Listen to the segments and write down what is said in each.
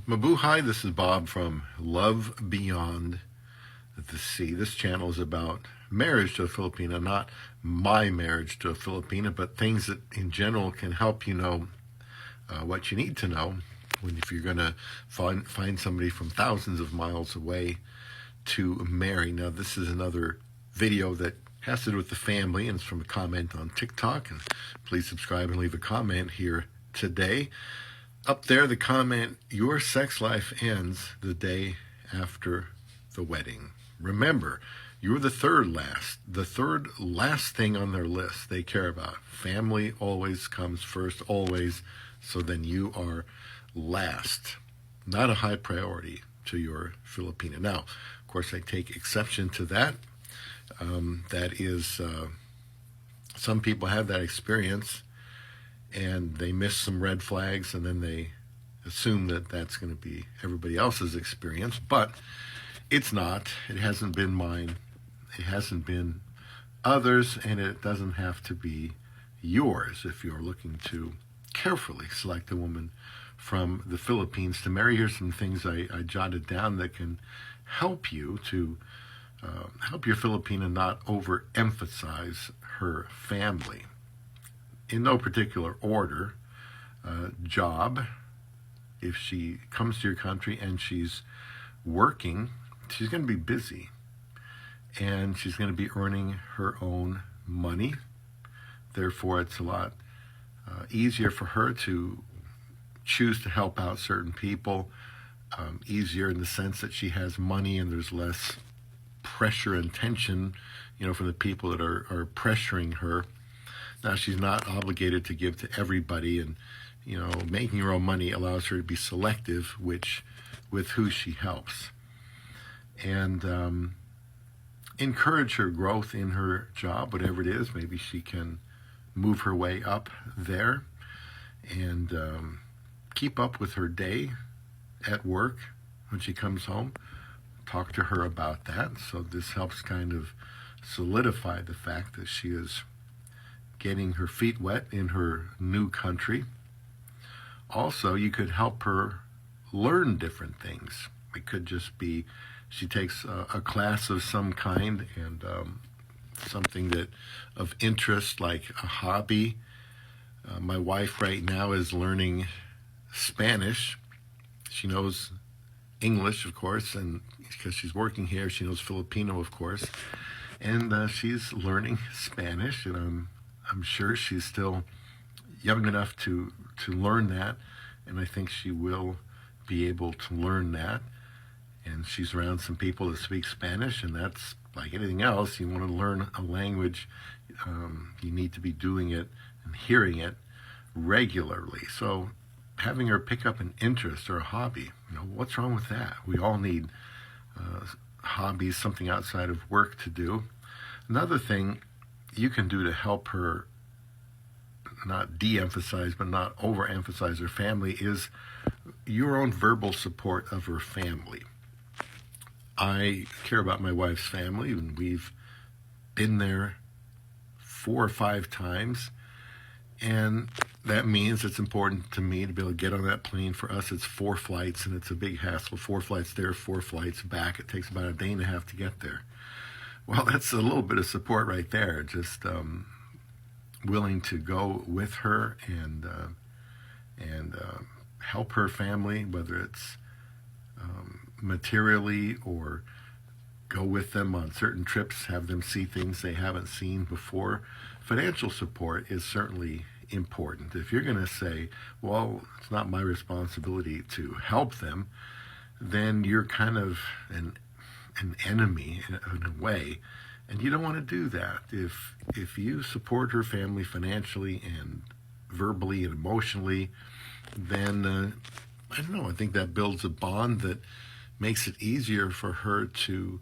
Mabuhay, this is Bob from Love Beyond the Sea. This channel is about marriage to a Filipina, not my marriage to a Filipina, but things that in general can help you know what you need to know if you're going to find somebody from thousands of miles away to marry. Now, this is another video that has to do with the family, and it's from a comment on Tik Tok. And please subscribe and leave a comment here today. Up there, the comment, your sex life ends the day after the wedding. Remember, you're the third last thing on their list they care about. Family always comes first, always. So then you are last, not a high priority to your Filipina. Now, of course, I take exception to that. That is, some people have that experience and they miss some red flags and then they assume that that's going to be everybody else's experience, but it's not. It hasn't been mine. It hasn't been others, and it doesn't have to be yours if you're looking to carefully select a woman from the Philippines to marry. Here's some things I jotted down that can help you to help your Filipina not overemphasize her family. In no particular order, job. If she comes to your country and she's working, she's going to be busy. And she's going to be earning her own money. Therefore, it's a lot easier for her to choose to help out certain people. Easier in the sense that she has money and there's less pressure and tension, from the people that are pressuring her. Now, she's not obligated to give to everybody, and, making her own money allows her to be selective with who she helps. And encourage her growth in her job, whatever it is. Maybe she can move her way up there and keep up with her day at work when she comes home. Talk to her about that. So this helps kind of solidify the fact that she is getting her feet wet in her new country. Also, you could help her learn different things. It could just be she takes a class of some kind and something that of interest, like a hobby. My wife right now is learning Spanish. She knows English, of course, and because she's working here, she knows Filipino, of course. And she's learning Spanish, and I'm sure she's still young enough to learn that, and I think she will be able to learn that. And she's around some people that speak Spanish, and that's like anything else. You want to learn a language, you need to be doing it and hearing it regularly. So having her pick up an interest or a hobby, what's wrong with that? We all need hobbies, something outside of work to do. Another thing you can do to help her not de-emphasize but not overemphasize her family is your own verbal support of her family. I care about my wife's family, and we've been there 4 or 5 times, and that means it's important to me to be able to get on that plane. For us, it's 4 flights, and it's a big hassle. 4 flights there, 4 flights back. It takes about a day and a half to get there. Well, that's a little bit of support right there. Just willing to go with her and help her family, whether it's materially or go with them on certain trips, have them see things they haven't seen before. Financial support is certainly important. If you're going to say, well, it's not my responsibility to help them, then you're kind of an enemy in a way, and you don't want to do that. If you support her family financially and verbally and emotionally, then I don't know, I think that builds a bond that makes it easier for her to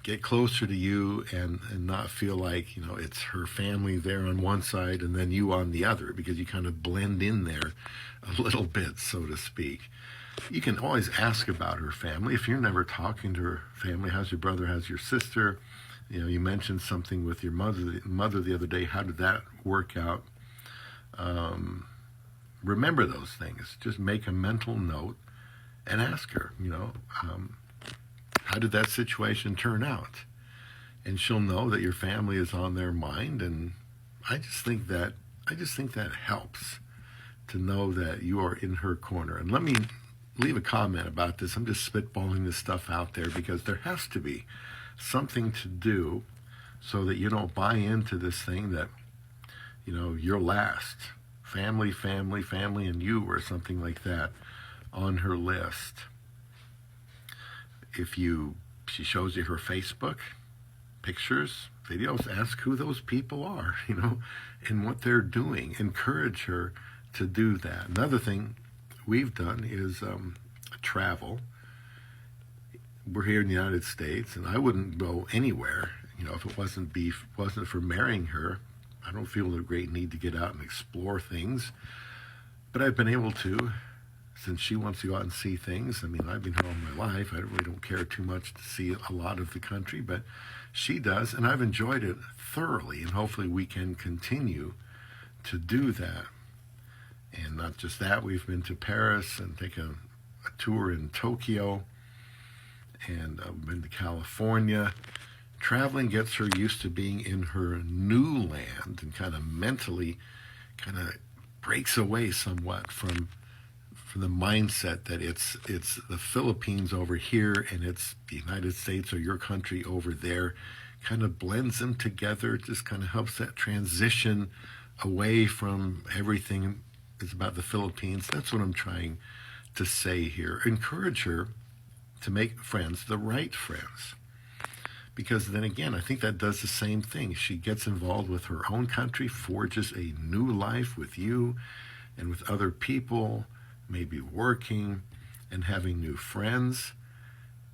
get closer to you and not feel like, it's her family there on one side and then you on the other, because you kind of blend in there a little bit, so to speak. You can always ask about her family. If you're never talking to her family, how's your brother, how's your sister? You mentioned something with your mother the other day. How did that work out? remember those things. Just make a mental note and ask her, how did that situation turn out? And she'll know that your family is on their mind. And I just think that helps to know that you are in her corner. And let me leave a comment about this. I'm just spitballing this stuff out there because there has to be something to do so that you don't buy into this thing that, you're last. Family, family, family, and you, or something like that on her list. If she shows you her Facebook pictures, videos, ask who those people are, and what they're doing. Encourage her to do that. Another thing we've done is travel. We're here in the United States, and I wouldn't go anywhere, if it wasn't for marrying her. I don't feel a great need to get out and explore things, but I've been able to, since she wants to go out and see things. I mean, I've been here all my life. I really don't care too much to see a lot of the country, but she does, and I've enjoyed it thoroughly, and hopefully we can continue to do that. And not just that, we've been to Paris and taken a tour in Tokyo, and been to California. Traveling gets her used to being in her new land and kind of mentally breaks away somewhat from the mindset that it's the Philippines over here and it's the United States or your country over there. Kind of blends them together. It just kind of helps that transition away from everything is about the Philippines. That's what I'm trying to say here. Encourage her to make friends, the right friends. Because then again, I think that does the same thing. She gets involved with her own country, forges a new life with you and with other people, maybe working and having new friends.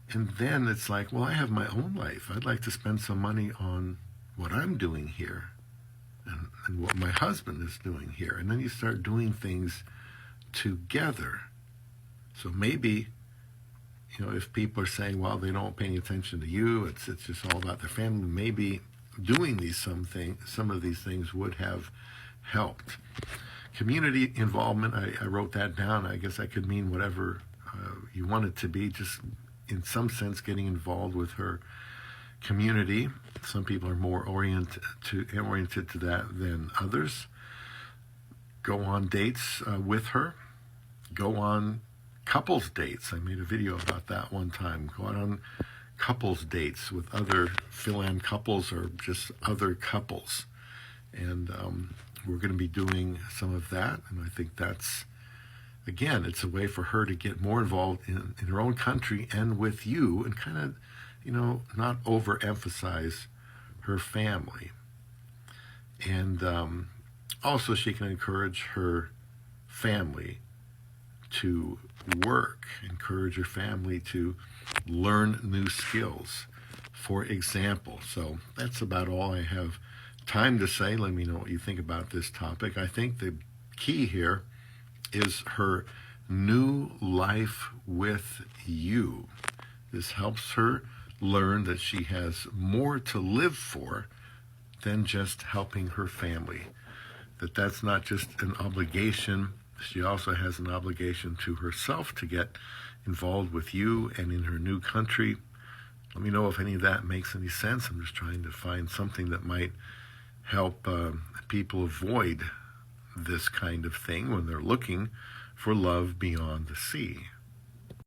And then it's like, well, I have my own life. I'd like to spend some money on what I'm doing here and what my husband is doing here. And then you start doing things together. So maybe, if people are saying, well, they don't pay any attention to you, it's just all about their family, maybe doing some of these things would have helped. Community involvement, I wrote that down. I guess that could mean whatever you want it to be, just in some sense getting involved with her community. Some people are more oriented to that than others. Go on dates with her. Go on couples dates. I made a video about that one time. Go out on couples dates with other fill-in couples or just other couples. And we're going to be doing some of that. And I think that's, again, it's a way for her to get more involved in her own country and with you and kind of, not overemphasize her family. And also she can encourage her family to work, encourage your family to learn new skills, for example. So that's about all I have time to say. Let me know what you think about this topic. I think the key here is her new life with you. This helps her learn that she has more to live for than just helping her family. That's not just an obligation. She also has an obligation to herself to get involved with you and in her new country. Let me know if any of that makes any sense. I'm just trying to find something that might help people avoid this kind of thing when they're looking for love beyond the sea.